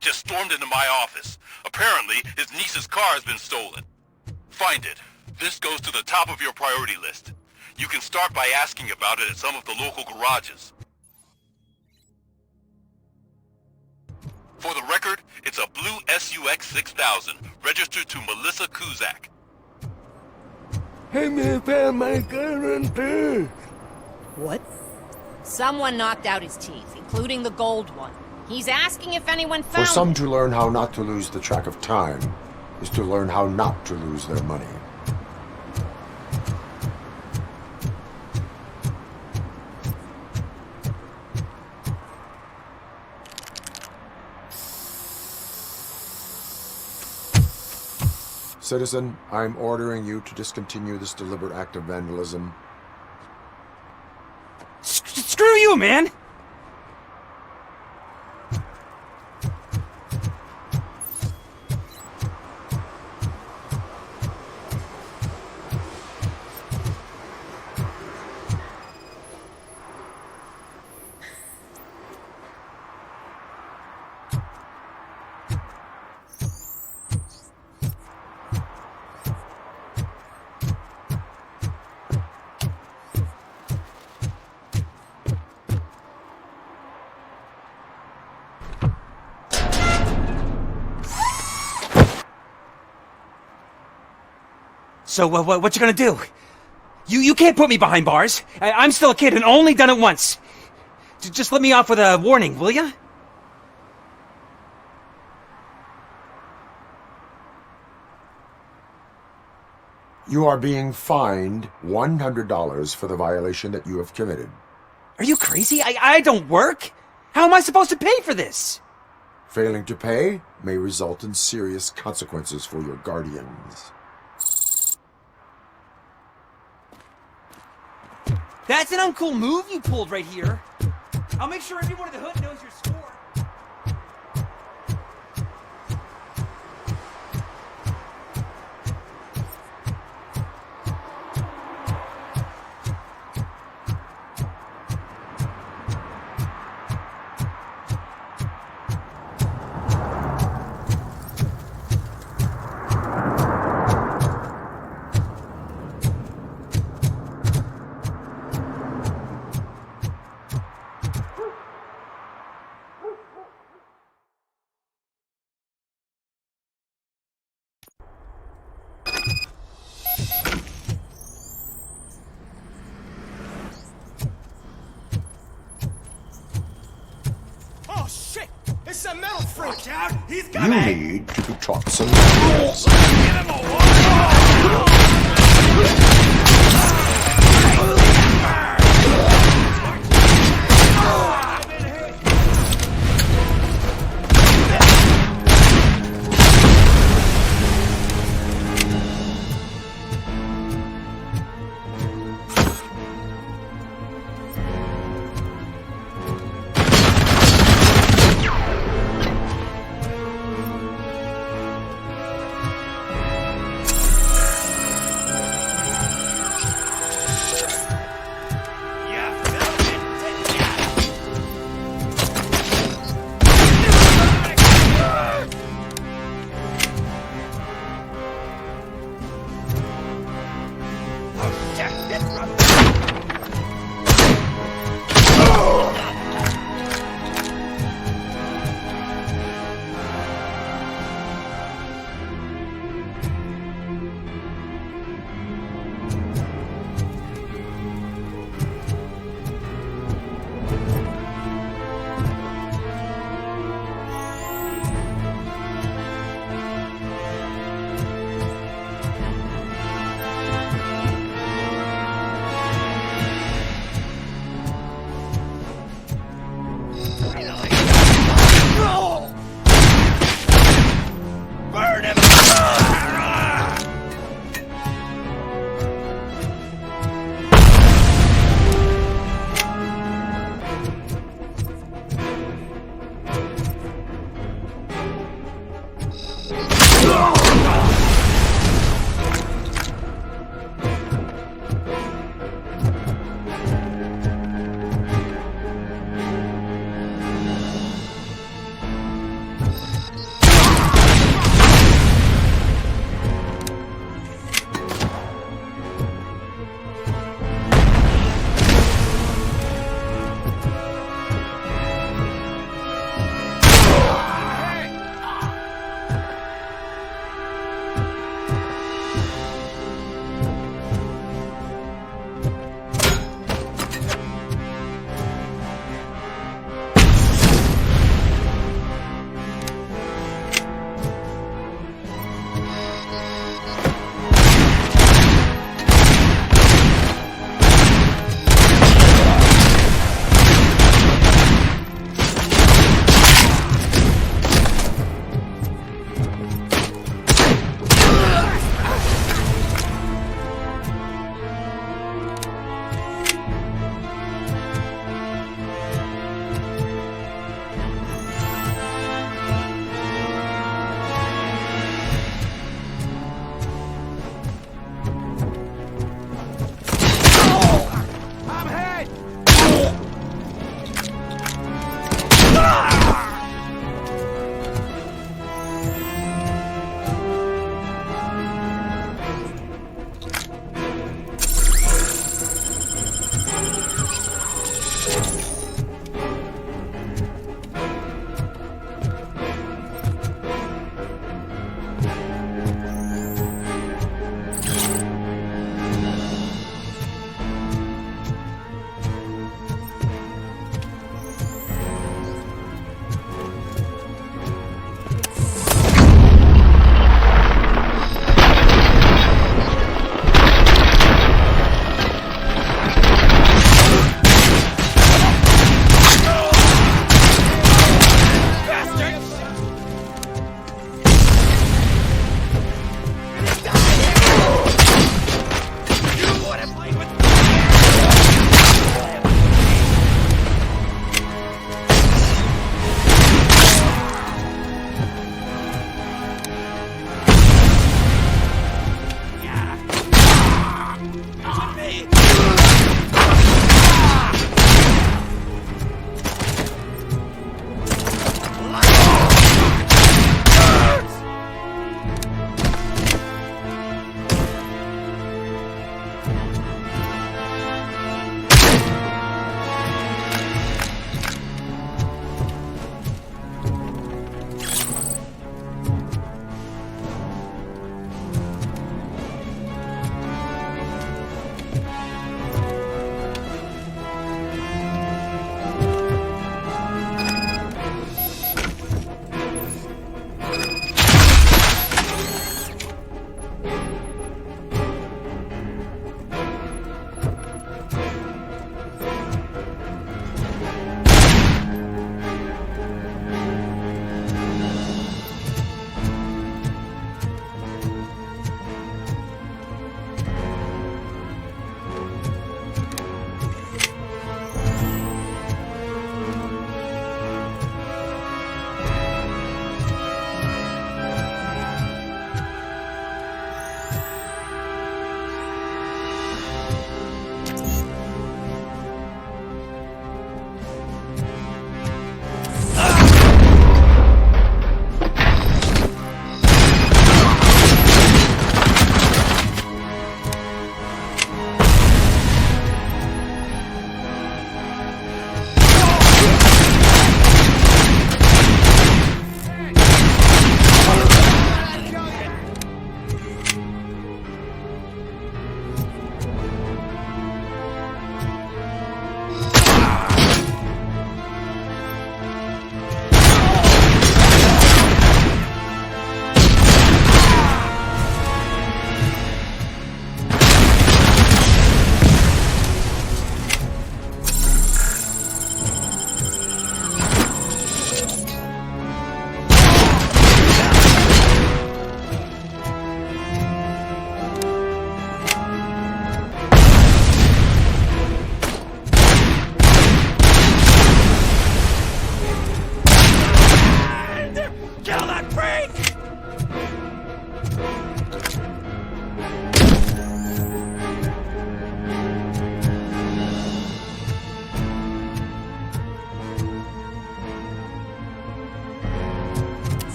suspect just stormed into my office. Apparently, his niece's car has been stolen. Find it. This goes to the top of your priority list. You can start by asking about it at some of the local garages. For the record, it's a blue SUX 6000, registered to Melissa Kuzak. Hey, me found my guarantee. What? Someone knocked out his teeth, including the gold one. He's asking if anyone For found some to learn how not to lose the track of time is to learn how not to lose their money. Citizen, I'm ordering you to discontinue this deliberate act of vandalism. Screw you, man! So, what you gonna do? You can't put me behind bars. I'm still a kid and only done it once. Just let me off with a warning, will ya? You are being fined $100 for the violation that you have committed. Are you crazy? I don't work. How am I supposed to pay for this? Failing to pay may result in serious consequences for your guardians. That's an uncool move you pulled right here. I'll make sure everyone in the hood knows your score. It's a metal freak! Watch out! He's You coming! need to be taught some rules. Get him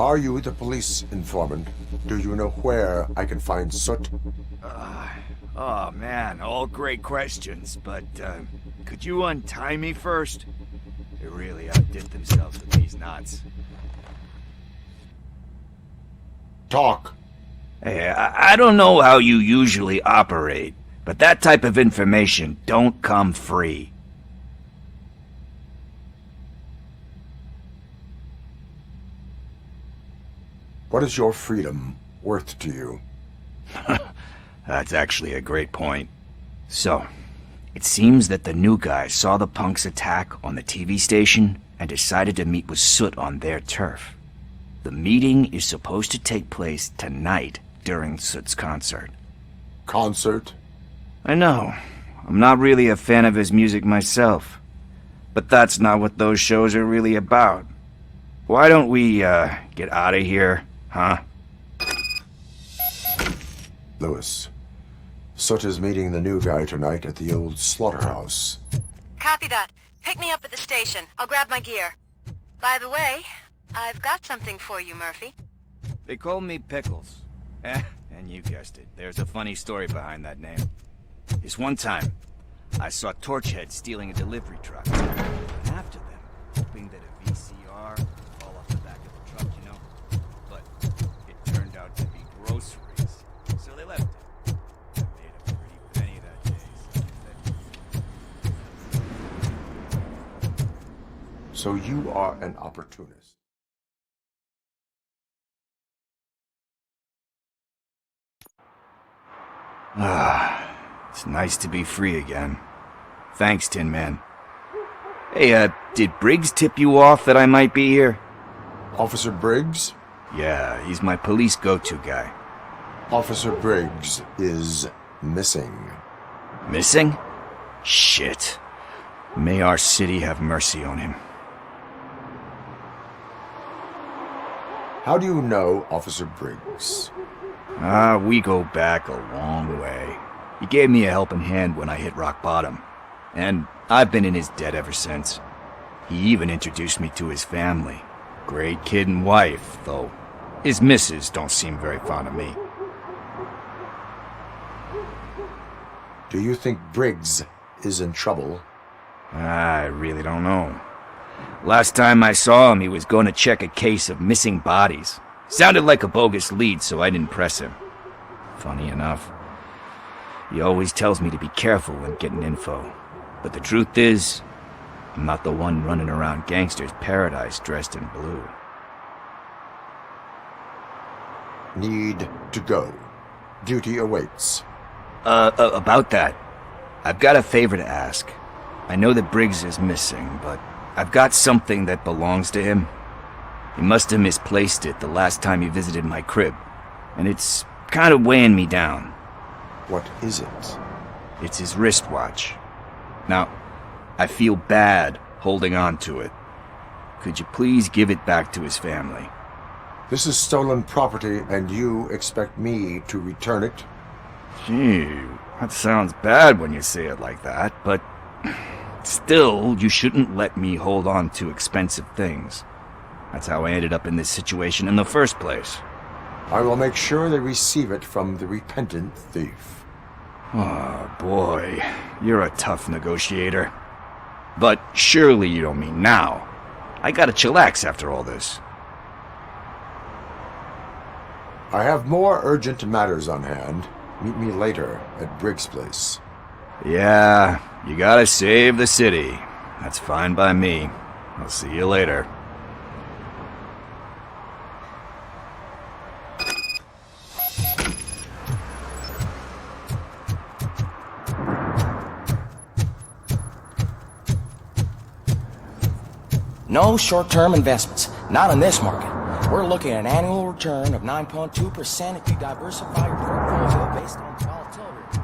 Are you the police informant? Do you know where I can find Soot? Oh man, all great questions, but could you untie me first? They really outdid themselves with these knots. Talk. Hey, I don't know how you usually operate, but that type of information don't come free. What is your freedom worth to you? That's actually a great point. So, it seems that the new guy saw the punks' attack on the TV station and decided to meet with Soot on their turf. The meeting is supposed to take place tonight during Soot's concert. Concert? I know. I'm not really a fan of his music myself. But that's not what those shows are really about. Why don't we, get out of here, huh? Lewis. Soot is meeting the new guy tonight at the old slaughterhouse. Copy that. Pick me up at the station. I'll grab my gear. By the way, I've got something for you, Murphy. They call me Pickles. And you guessed it. There's a funny story behind that name. This one time, I saw Torchhead stealing a delivery truck. I went after them, hoping that a VCR would fall off the back of the truck, you know? But it turned out to be groceries, so they left it. I made a pretty penny that day, So you are an opportunist. It's nice to be free again. Thanks, Tin Man. Hey, did Briggs tip you off that I might be here? Officer Briggs? Yeah, he's my police go-to guy. Officer Briggs is missing. Missing? Shit. May our city have mercy on him. How do you know Officer Briggs? We go back a long way. He gave me a helping hand when I hit rock bottom, and I've been in his debt ever since. He even introduced me to his family. Great kid and wife, though his missus don't seem very fond of me. Do you think Briggs is in trouble? I really don't know. Last time I saw him, he was going to check a case of missing bodies. Sounded like a bogus lead, so I didn't press him. Funny enough, he always tells me to be careful when getting info. But the truth is, I'm not the one running around gangster's paradise dressed in blue. Need to go. Duty awaits. About that, I've got a favor to ask. I know that Briggs is missing, but I've got something that belongs to him. He must have misplaced it the last time he visited my crib, and it's kind of weighing me down. What is it? It's his wristwatch. Now, I feel bad holding on to it. Could you please give it back to his family? This is stolen property, and you expect me to return it? Gee, that sounds bad when you say it like that, but still, you shouldn't let me hold on to expensive things. That's how I ended up in this situation in the first place. I will make sure they receive it from the repentant thief. Oh, boy. You're a tough negotiator. But surely you don't mean now. I gotta chillax after all this. I have more urgent matters on hand. Meet me later at Briggs' place. Yeah, you gotta save the city. That's fine by me. I'll see you later. No short-term investments, not in this market. We're looking at an annual return of 9.2% if you diversify your portfolio based on volatility.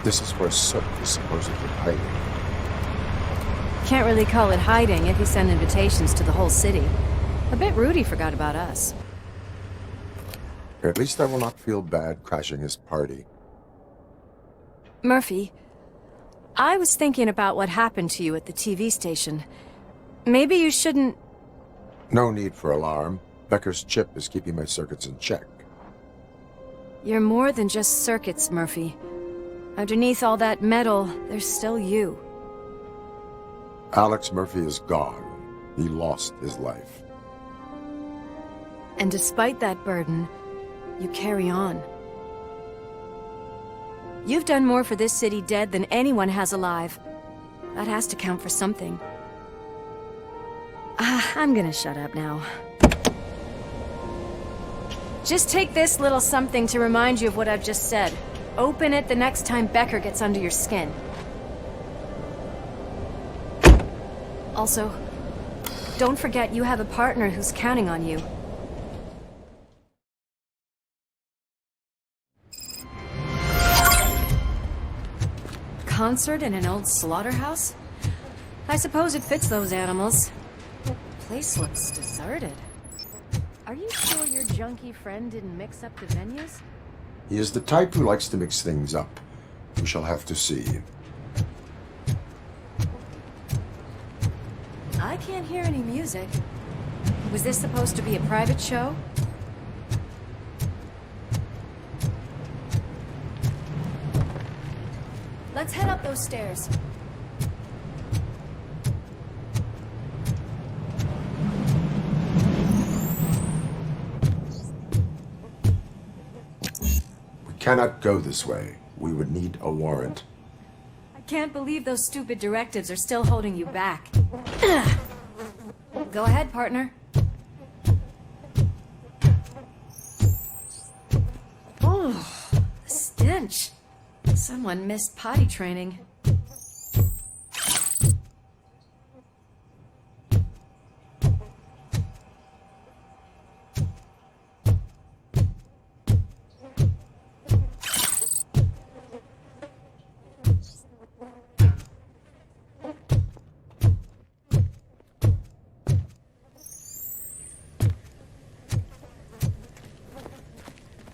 This is where Soot is supposedly hiding. Can't really call it hiding if you send invitations to the whole city. A bit rude he forgot about us. At least I will not feel bad crashing his party. Murphy, I was thinking about what happened to you at the TV station. Maybe you shouldn't... No need for alarm. Becker's chip is keeping my circuits in check. You're more than just circuits, Murphy. Underneath all that metal, there's still you. Alex Murphy is gone. He lost his life. And despite that burden, you carry on. You've done more for this city dead than anyone has alive. That has to count for something. I'm gonna shut up now. Just take this little something to remind you of what I've just said. Open it the next time Becker gets under your skin. Also, don't forget you have a partner who's counting on you. Concert in an old slaughterhouse? I suppose it fits those animals. Place looks deserted. Are you sure your junkie friend didn't mix up the venues? He is the type who likes to mix things up. We shall have to see. I can't hear any music. Was this supposed to be a private show? Let's head up those stairs. We cannot go this way. We would need a warrant. I can't believe those stupid directives are still holding you back. Go ahead, partner. Oh, the stench. Someone missed potty training.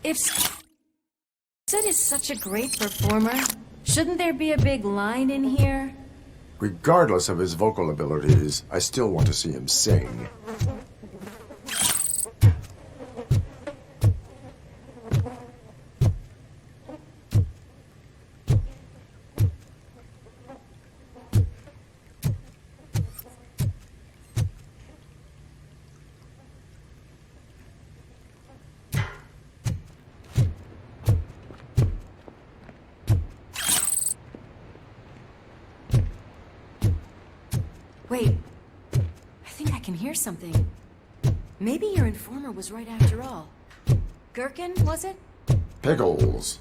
If Sid is such a great performer, shouldn't there be a big line in here? Regardless of his vocal abilities, I still want to see him sing. Wait, I think I can hear something. Maybe your informer was right after all. Gherkin, was it? Pickles.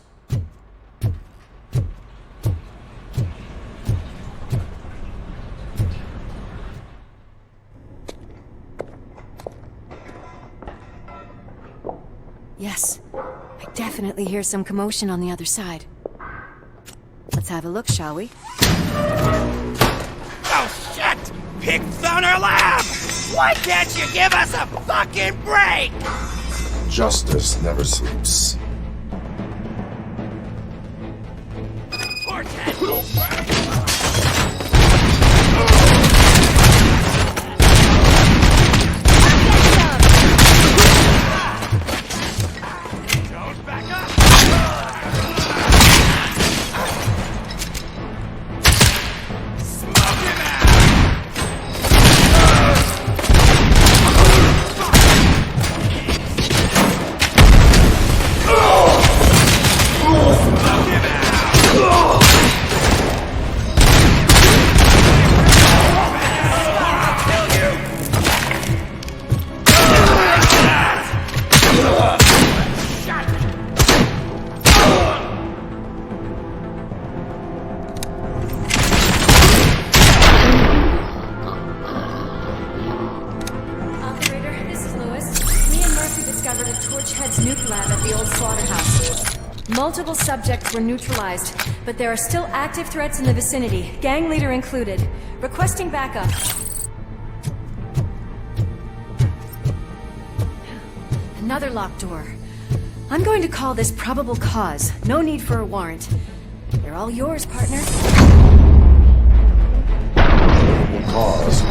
Yes, I definitely hear some commotion on the other side. Let's have a look, shall we? Oh, shit! Pigs on our lab! Why can't you give us a fucking break? Justice never sleeps. Multiple subjects were neutralized, but there are still active threats in the vicinity, gang leader included. Requesting backup. Another locked door. I'm going to call this probable cause. No need for a warrant. They're all yours, partner. Cause.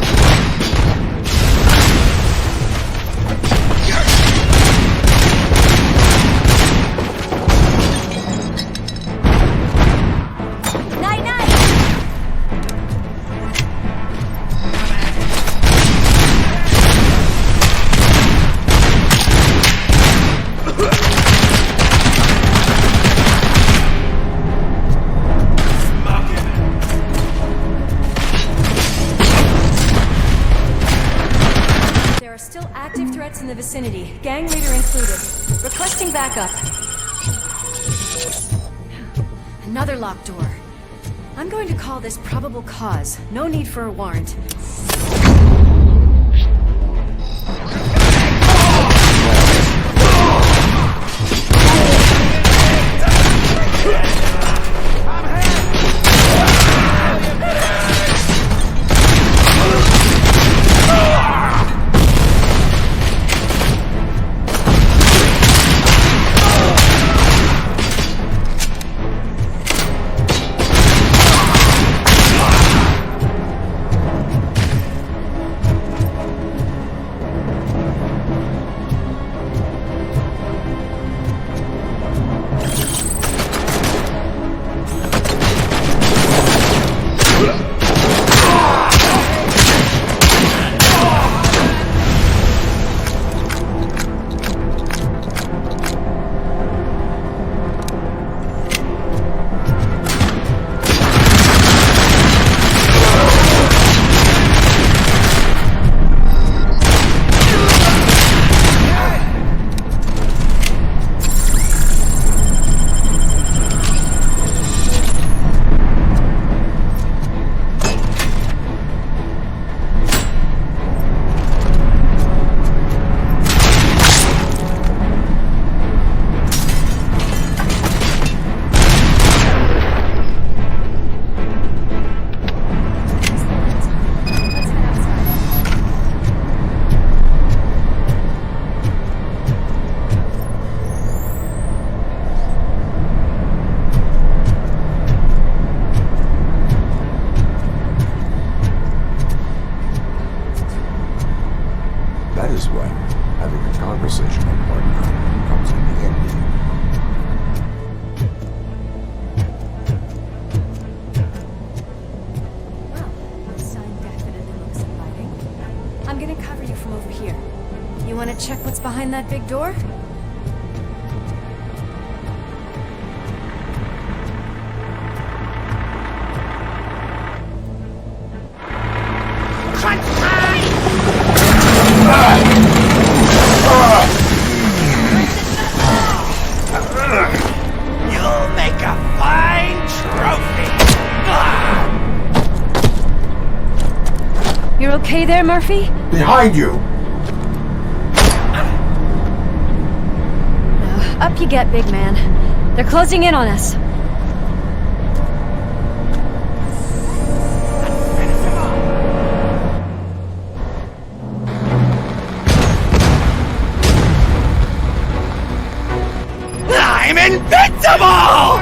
In the vicinity, gang leader included. Requesting backup. Another locked door. I'm going to call this probable cause. No need for a warrant. That is when having a conversational partner comes in handy. Well, this sign definitely looks inviting. I'm gonna cover you from over here. You wanna check what's behind that big door? You'll make a fine trophy! You're okay there, Murphy? Behind you! Up you get, big man. They're closing in on us. I'm invincible!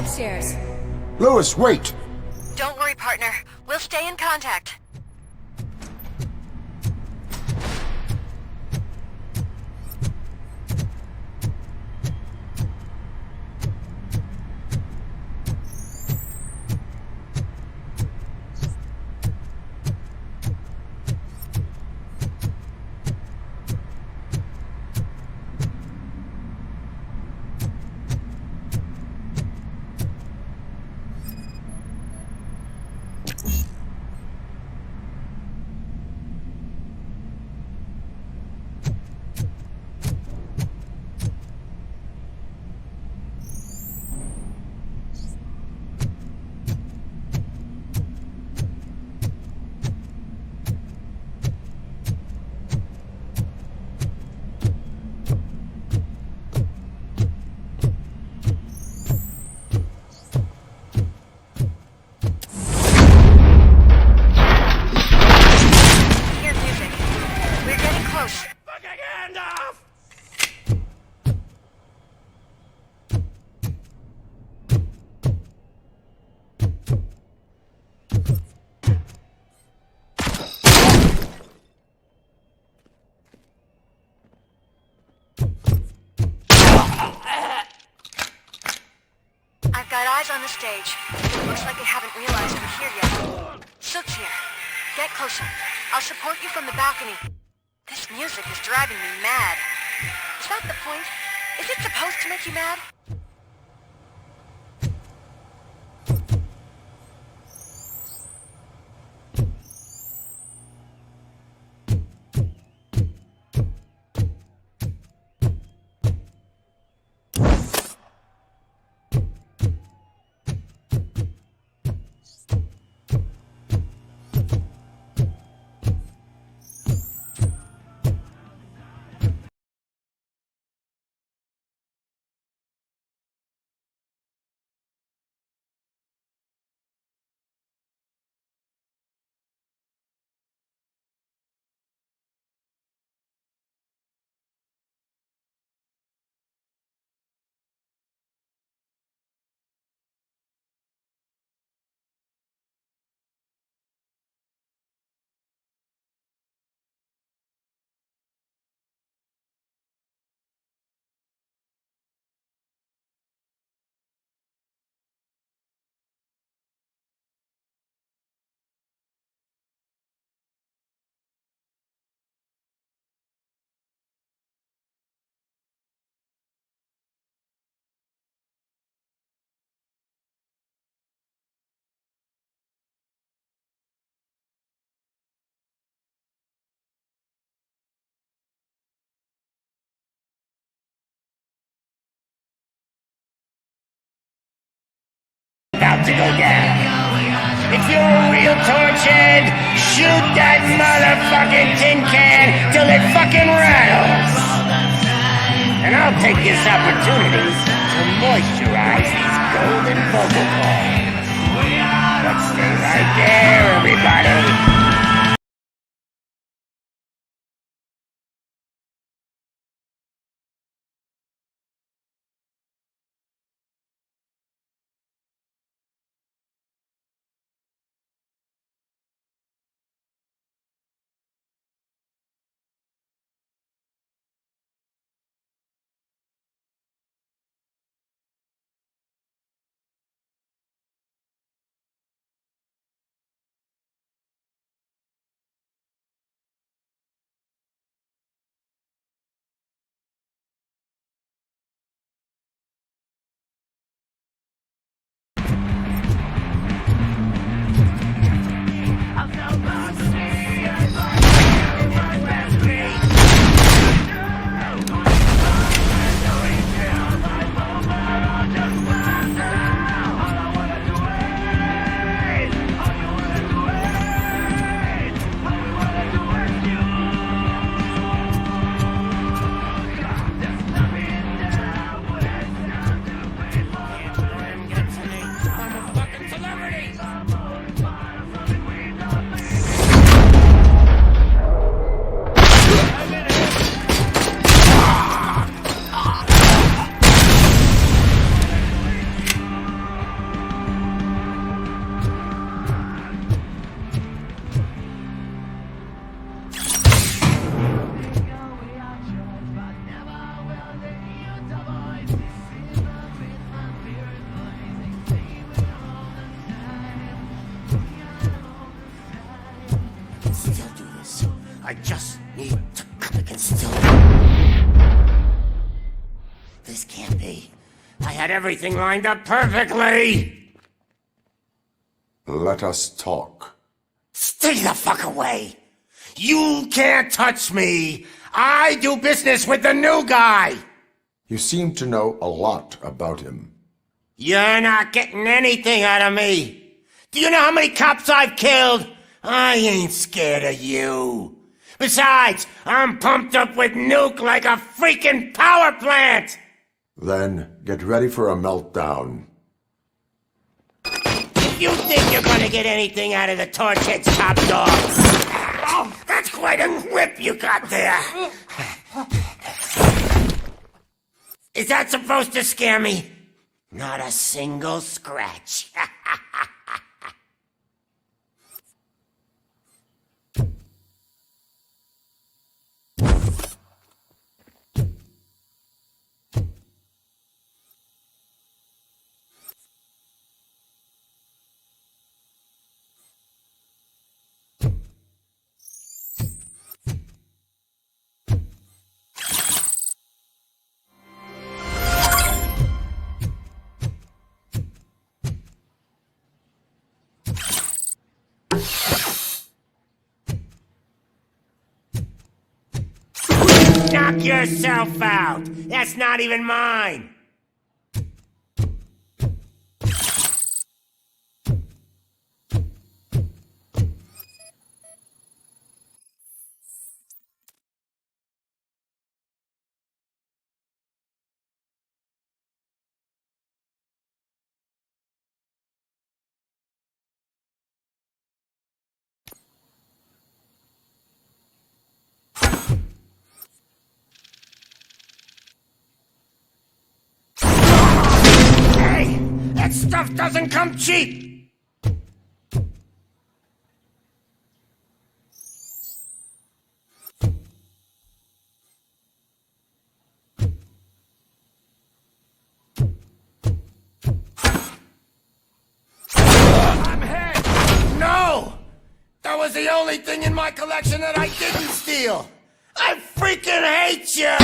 upstairs. Lewis, wait! Don't worry, partner. We'll stay in contact. I've got eyes on the stage. Looks like they haven't realized we're here yet. Sook's here. Get closer. I'll support you from the balcony. This music is driving me mad. Is that the point? Is it supposed to make you mad? About to go down. If you're a real torchhead, shoot that motherfucking tin can till it fucking rattles. And I'll take this opportunity to moisturize these golden vocal cords. But stay right there, everybody. had everything lined up perfectly. Let us talk. Stay the fuck away. You can't touch me. I do business with the new guy. You seem to know a lot about him. You're not getting anything out of me. Do you know how many cops I've killed? I ain't scared of you. Besides, I'm pumped up with nuke like a freaking power plant! Then get ready for a meltdown. If you think you're gonna get anything out of the Torchhead's top dog... Oh, that's quite a grip you got there. Is that supposed to scare me? Not a single scratch. Knock yourself out! That's not even mine! That stuff doesn't come cheap! I'm hit! No! That was the only thing in my collection that I didn't steal! I freaking hate you!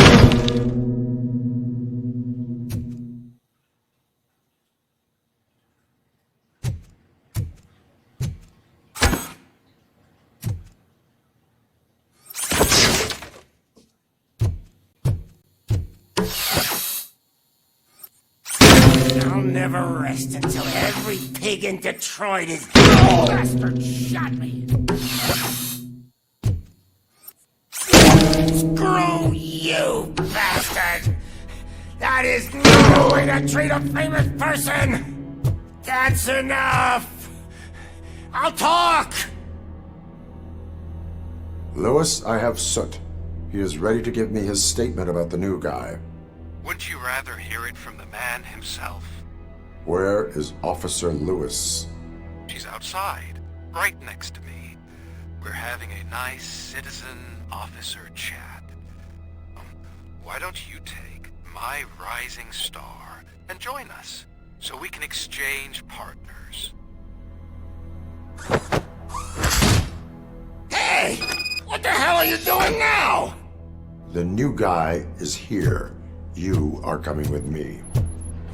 I'll never rest until every pig in Detroit is dead. Oh, bastard shot me! Screw you, bastard! That is no way to treat a famous person! That's enough! I'll talk! Lewis, I have Soot. He is ready to give me his statement about the new guy. Wouldn't you rather hear it from the man himself? Where is Officer Lewis? She's outside, right next to me. We're having a nice citizen-officer chat. Why don't you take my rising star and join us, so we can exchange partners? Hey! What the hell are you doing now? The new guy is here. You are coming with me.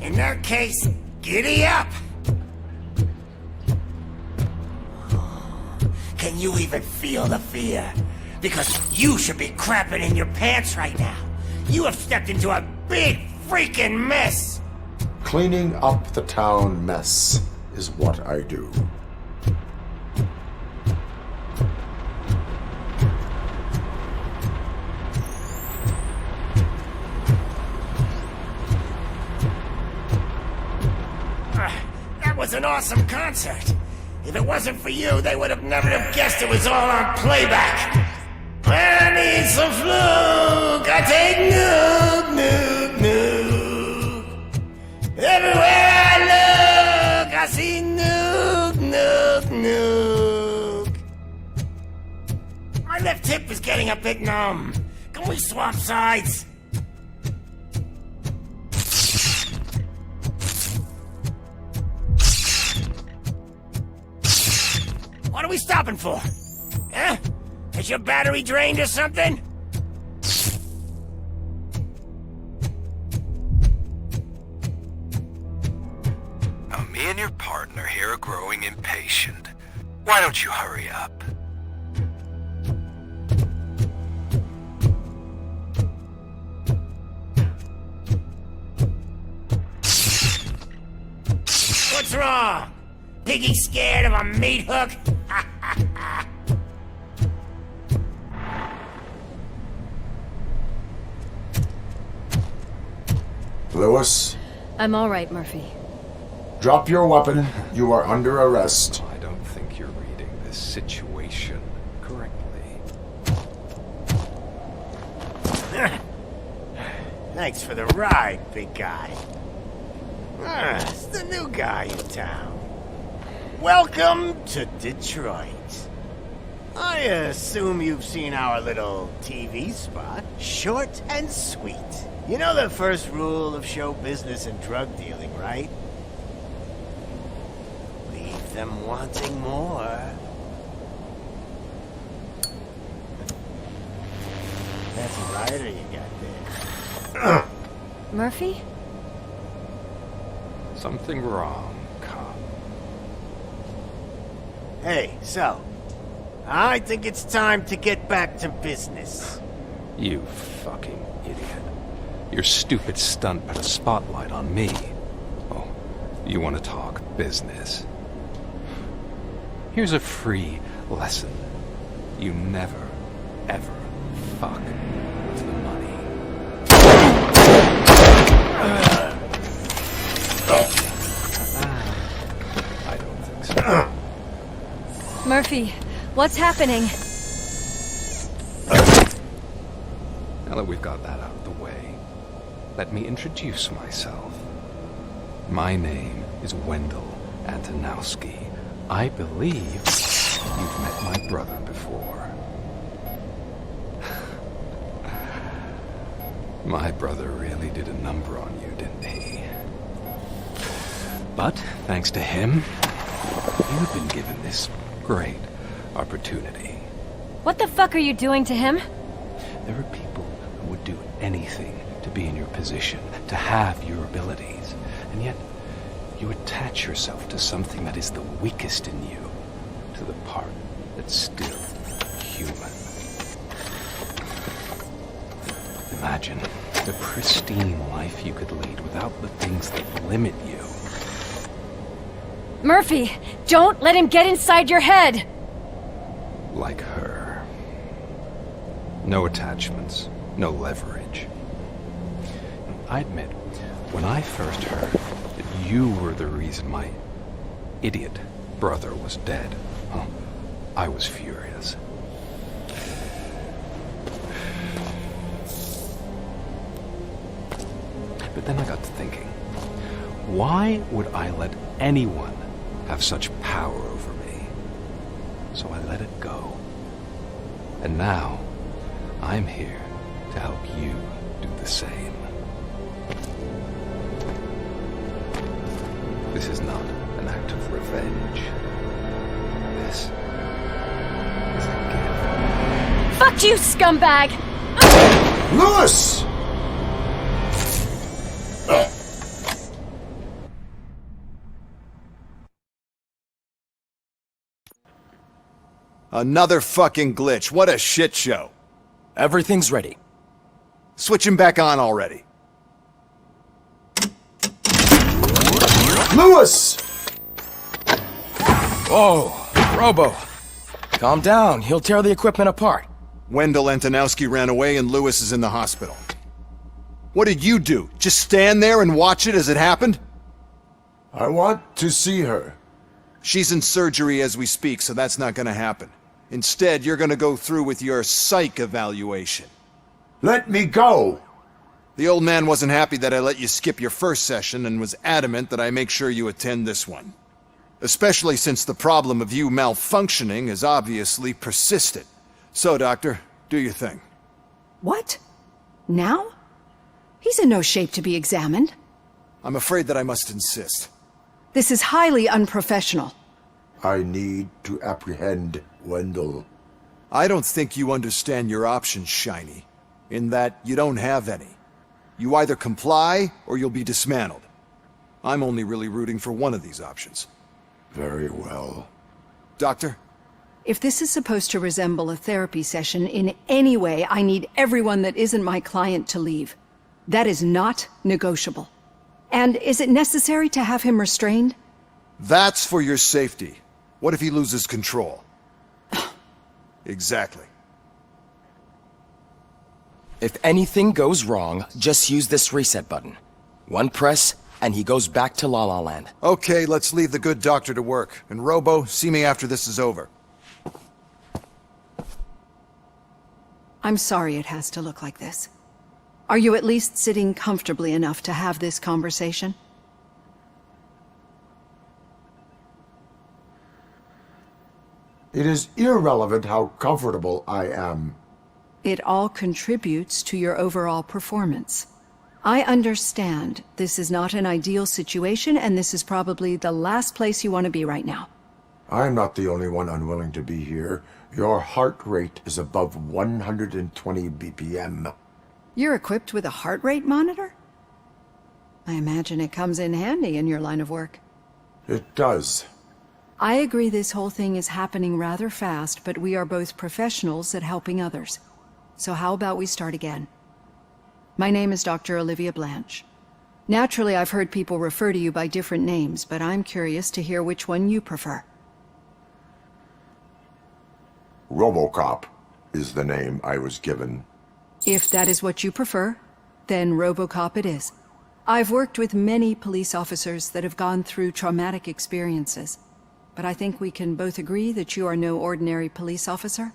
In that case, giddy up! Can you even feel the fear? Because you should be crapping in your pants right now. You have stepped into a big freaking mess! Cleaning up the town mess is what I do. That was an awesome concert. If it wasn't for you, they would have never have guessed it was all on playback. I need some fluke. I take nuke, nuke, nuke. Everywhere I look, I see nuke, nuke, nuke. My left hip is getting a bit numb. Can we swap sides? What are we stopping for? Huh? Is your battery drained or something? and your partner here are growing impatient. Why don't you hurry up? What's wrong? Piggy scared of a meat hook? Lewis, I'm all right, Murphy. drop your weapon. You are under arrest. I don't think you're reading this situation correctly. Thanks for the ride, big guy. It's the new guy in town. Welcome to Detroit. I assume you've seen our little TV spot. Short and sweet. You know the first rule of show business and drug dealing, right? Leave them wanting more. That's a rider you got there. Murphy? Something wrong, cop. Hey, so, I think it's time to get back to business. You fucking idiot. Your stupid stunt put a spotlight on me. Oh, you want to talk business? Here's a free lesson. You never, ever fuck with the money. I don't think so. Murphy, what's happening? Now that we've got that out of the way, let me introduce myself. My name is Wendell Antonowski. I believe you've met my brother before. My brother really did a number on you, didn't he? But, thanks to him, you've been given this great opportunity. What the fuck are you doing to him? There are people who would do anything to be in your position, to have your abilities, and yet you attach yourself to something that is the weakest in you, to the part that's still human. Imagine the pristine life you could lead without the things that limit you. Murphy, don't let him get inside your head! Like her. No attachments, no leverage. I admit, when I first heard that you were the reason my idiot brother was dead, I was furious. But then I got to thinking, why would I let anyone have such power over me? So I let it go. And now, I'm here to help you do the same. This is not an act of revenge. This is a gift. Fuck you, scumbag! Lewis! Another fucking glitch. What a shit show. Everything's ready. Switch him back on already. Lewis! Whoa, Robo. Calm down. He'll tear the equipment apart. Wendell Antonowski ran away and Lewis is in the hospital. What did you do? Just stand there and watch it as it happened? I want to see her. She's in surgery as we speak, so that's not gonna happen. Instead, you're gonna go through with your psych evaluation. Let me go! The old man wasn't happy that I let you skip your first session and was adamant that I make sure you attend this one. Especially since the problem of you malfunctioning is obviously persistent. So, Doctor, do your thing. What? Now? He's in no shape to be examined. I'm afraid that I must insist. This is highly unprofessional. I need to apprehend Wendell. I don't think you understand your options, Shiny. In that you don't have any. You either comply or you'll be dismantled. I'm only really rooting for one of these options. Very well. Doctor? If this is supposed to resemble a therapy session in any way, I need everyone that isn't my client to leave. That is not negotiable. And is it necessary to have him restrained? That's for your safety. What if he loses control? Exactly. If anything goes wrong, just use this reset button. One press, and he goes back to La La Land. Okay, let's leave the good doctor to work. And Robo, see me after this is over. I'm sorry it has to look like this. Are you at least sitting comfortably enough to have this conversation? It is irrelevant how comfortable I am. It all contributes to your overall performance. I understand this is not an ideal situation, and this is probably the last place you want to be right now. I'm not the only one unwilling to be here. Your heart rate is above 120 BPM. You're equipped with a heart rate monitor? I imagine it comes in handy in your line of work. It does. I agree this whole thing is happening rather fast, but we are both professionals at helping others. So how about we start again? My name is Dr. Olivia Blanche. Naturally, I've heard people refer to you by different names, but I'm curious to hear which one you prefer. Robocop is the name I was given. If that is what you prefer, then Robocop it is. I've worked with many police officers that have gone through traumatic experiences, but I think we can both agree that you are no ordinary police officer.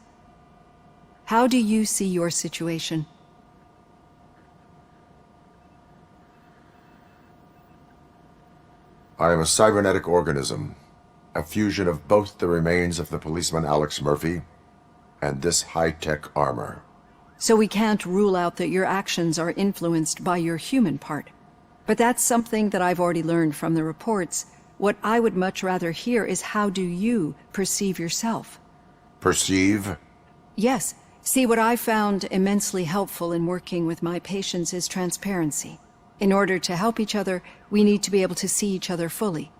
How do you see your situation? I am a cybernetic organism, a fusion of both the remains of the policeman Alex Murphy and this high-tech armor. So we can't rule out that your actions are influenced by your human part. But that's something that I've already learned from the reports. What I would much rather hear is how do you perceive yourself? Perceive? Yes. See, what I found immensely helpful in working with my patients is transparency. In order to help each other, we need to be able to see each other fully.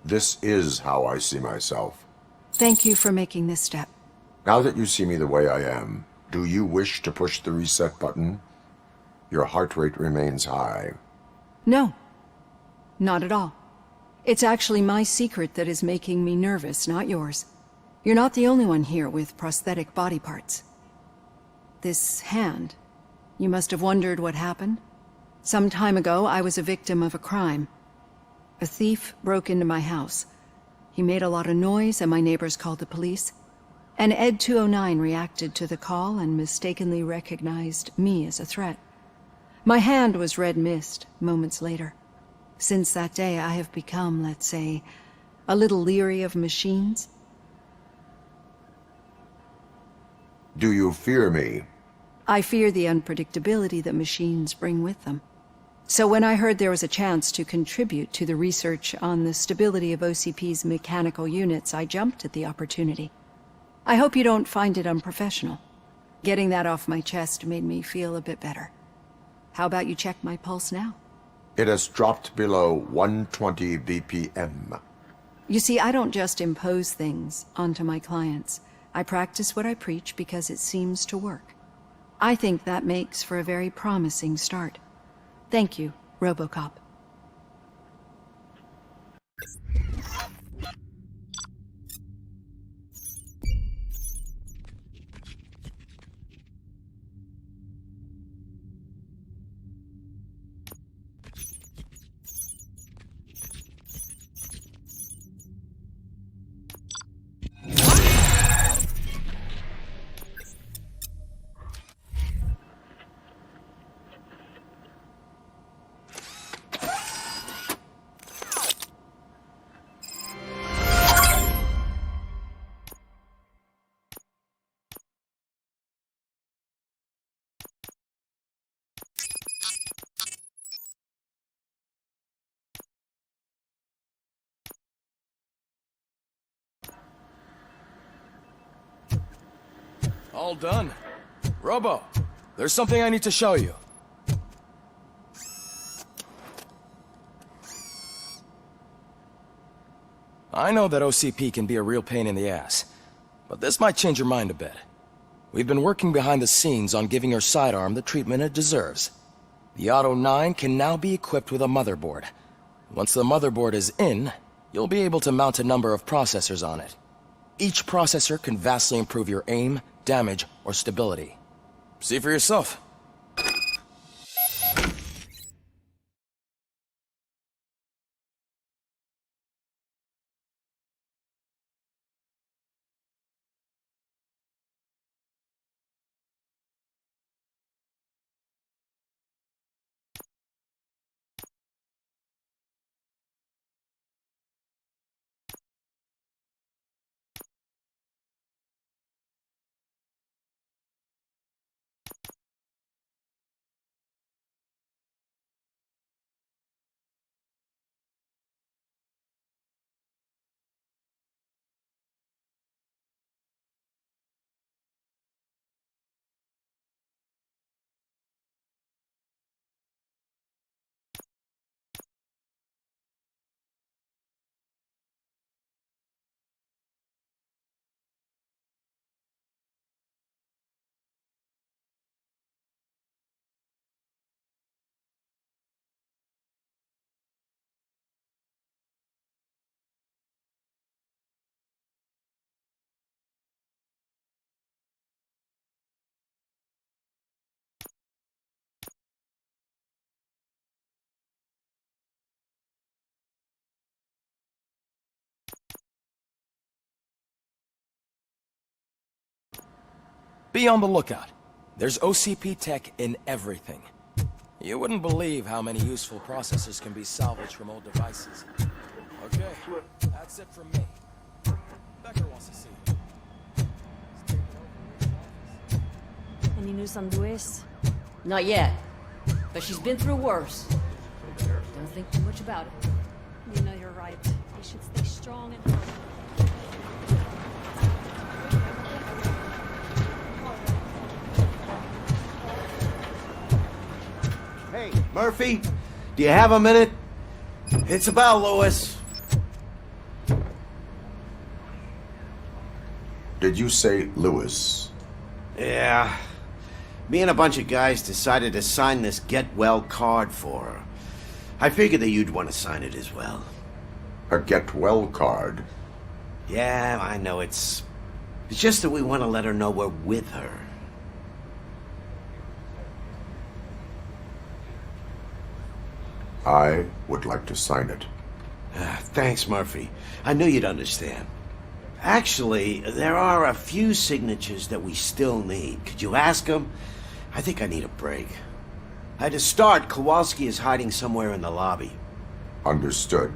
This is how I see myself. Thank you for making this step. Now that you see me the way I am, do you wish to push the reset button? Your heart rate remains high. No, not at all. It's actually my secret that is making me nervous, not yours. You're not the only one here with prosthetic body parts. This hand, you must have wondered what happened. Some time ago, I was a victim of a crime. A thief broke into my house. He made a lot of noise and my neighbors called the police. And Ed 209 reacted to the call and mistakenly recognized me as a threat. My hand was red mist moments later. Since that day, I have become, let's say, a little leery of machines. Do you fear me? I fear the unpredictability that machines bring with them. So when I heard there was a chance to contribute to the research on the stability of OCP's mechanical units, I jumped at the opportunity. I hope you don't find it unprofessional. Getting that off my chest made me feel a bit better. How about you check my pulse now? It has dropped below 120 BPM. You see, I don't just impose things onto my clients. I practice what I preach because it seems to work. I think that makes for a very promising start. Thank you, Robocop. All done. Robo, there's something I need to show you. I know that OCP can be a real pain in the ass, but this might change your mind a bit. We've been working behind the scenes on giving your sidearm the treatment it deserves. The Auto 9 can now be equipped with a motherboard. Once the motherboard is in, you'll be able to mount a number of processors on it. Each processor can vastly improve your aim, damage, or stability. See for yourself. Be on the lookout. There's OCP tech in everything. You wouldn't believe how many useful processors can be salvaged from old devices. Okay, that's it from me. Becker wants to see you. Any news on Luis? Not yet, but she's been through worse. Don't think too much about it. You know you're right. We should stay strong and healthy. Hey, Murphy, do you have a minute? It's about Lewis. Did you say Lewis? Yeah. Me and a bunch of guys decided to sign this get well card for her. I figured that you'd want to sign it as well. A get well card? Yeah, I know it's just that we want to let her know we're with her. I would like to sign it. Thanks, Murphy. I knew you'd understand. Actually, there are a few signatures that we still need. Could you ask them? I think I need a break. To start, Kowalski is hiding somewhere in the lobby. Understood.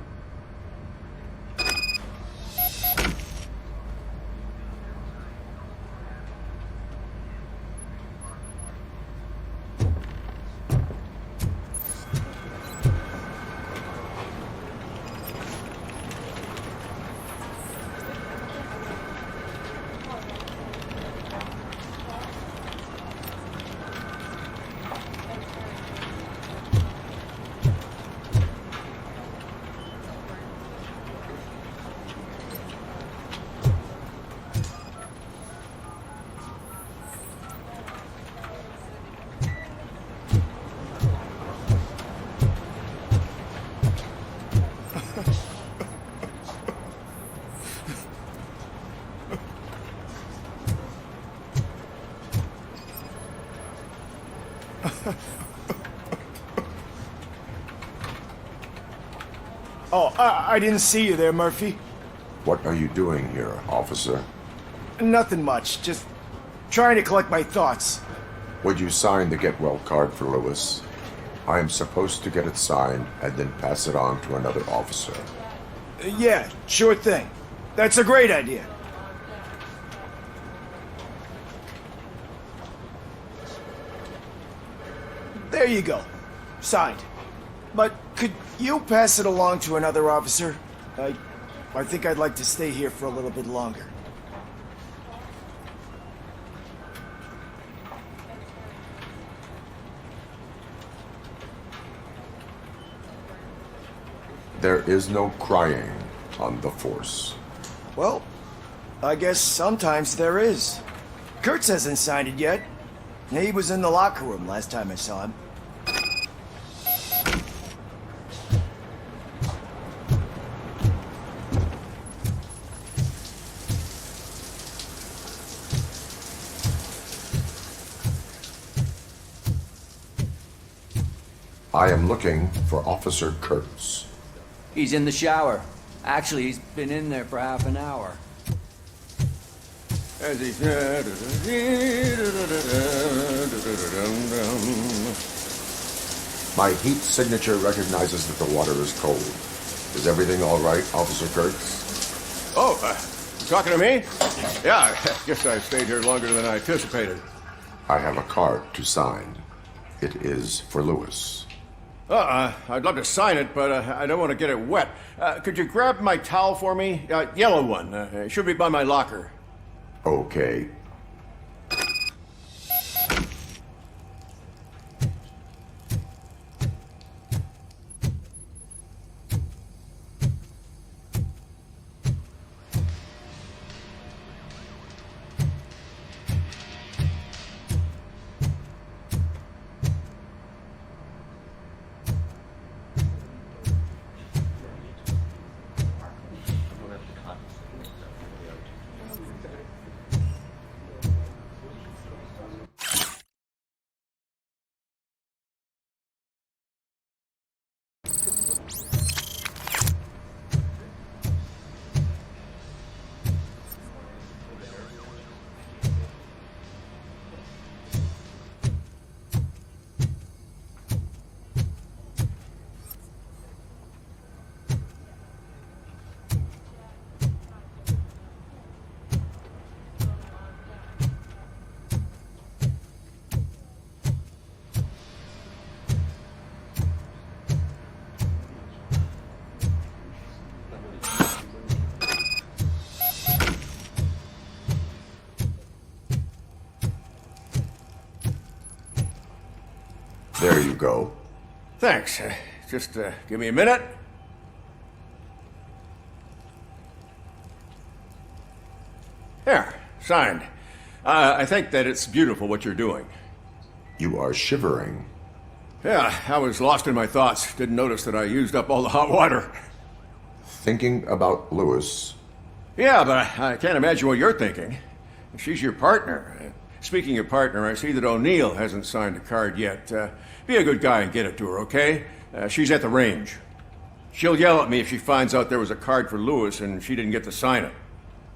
Oh, I didn't see you there, Murphy. What are you doing here, officer? Nothing much, just trying to collect my thoughts. Would you sign the get well card for Lewis? I am supposed to get it signed and then pass it on to another officer. Yeah, sure thing. That's a great idea. There you go. Signed. But could you pass it along to another officer? I think I'd like to stay here for a little bit longer. There is no crying on the Force. Well, I guess sometimes there is. Kurtz hasn't signed it yet. He was in the locker room last time I saw him. I am looking for Officer Kurtz. He's in the shower. Actually, he's been in there for half an hour. As he My heat signature recognizes that the water is cold. Is everything all right, Officer Kurtz? Oh, you talking to me? Yeah, I guess I stayed here longer than I anticipated. I have a card to sign. It is for Lewis. I'd love to sign it, but I don't want to get it wet. Could you grab my towel for me? Yellow one. It should be by my locker. Okay. There you go. Thanks. Just give me a minute. There, signed. I think that it's beautiful what you're doing. You are shivering. Yeah, I was lost in my thoughts. Didn't notice that I used up all the hot water. Thinking about Lewis. Yeah, but I can't imagine what you're thinking. She's your partner. Speaking of partner, I see that O'Neill hasn't signed a card yet. Be a good guy and get it to her, okay? She's at the range. She'll yell at me if she finds out there was a card for Lewis and she didn't get to sign it.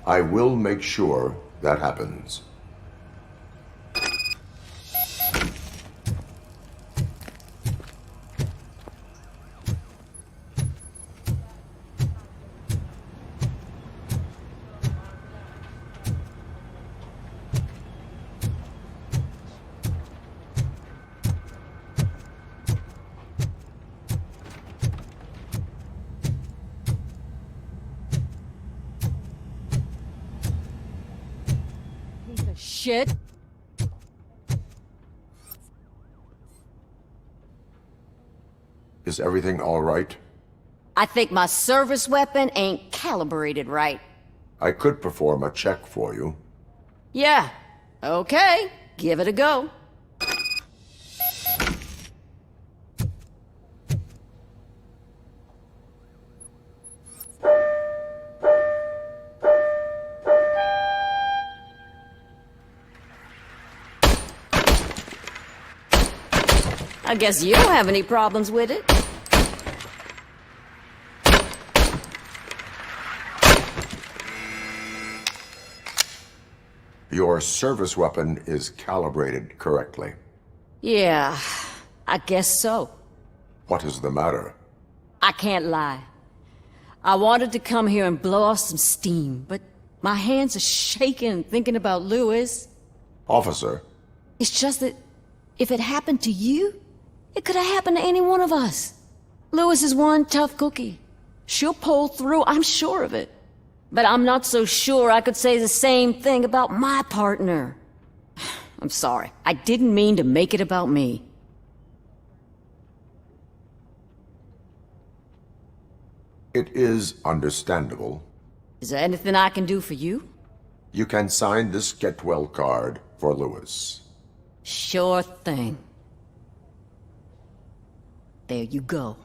I will make sure that happens. Shit. Is everything all right? I think my service weapon ain't calibrated right. I could perform a check for you. Yeah. Okay. Give it a go. I guess you don't have any problems with it. Your service weapon is calibrated correctly. Yeah, I guess so. What is the matter? I can't lie. I wanted to come here and blow off some steam, but my hands are shaking thinking about Lewis. Officer. It's just that if it happened to you, it could have happened to any one of us. Lewis is one tough cookie. She'll pull through, I'm sure of it. But I'm not so sure I could say the same thing about my partner. I'm sorry. I didn't mean to make it about me. It is understandable. Is there anything I can do for you? You can sign this get well card for Lewis. Sure thing. There you go.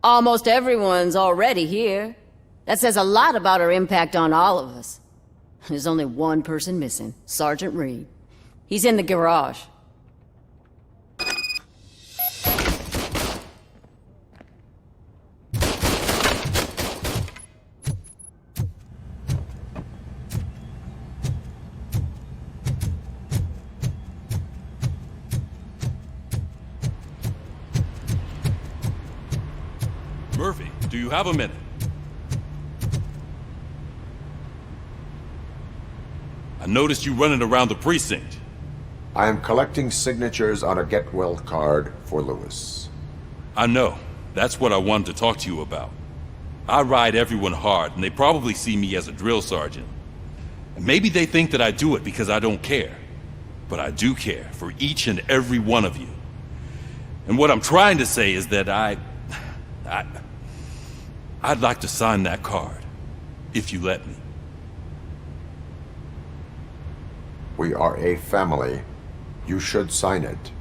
Almost everyone's already here. That says a lot about her impact on all of us. There's only one person missing, Sergeant Reed. He's in the garage. Murphy, do you have a minute? I noticed you running around the precinct. I am collecting signatures on a get well card for Lewis. I know. That's what I wanted to talk to you about. I ride everyone hard, and they probably see me as a drill sergeant. And maybe they think that I do it because I don't care. But I do care for each and every one of you. And what I'm trying to say is that I'd like to sign that card, if you let me. We are a family. You should sign it.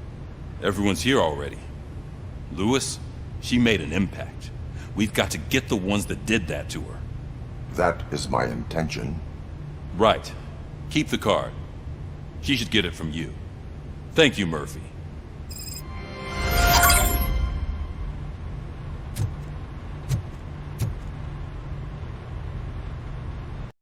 Everyone's here already. Lewis, she made an impact. We've got to get the ones that did that to her. That is my intention. Right. Keep the card. She should get it from you. Thank you, Murphy.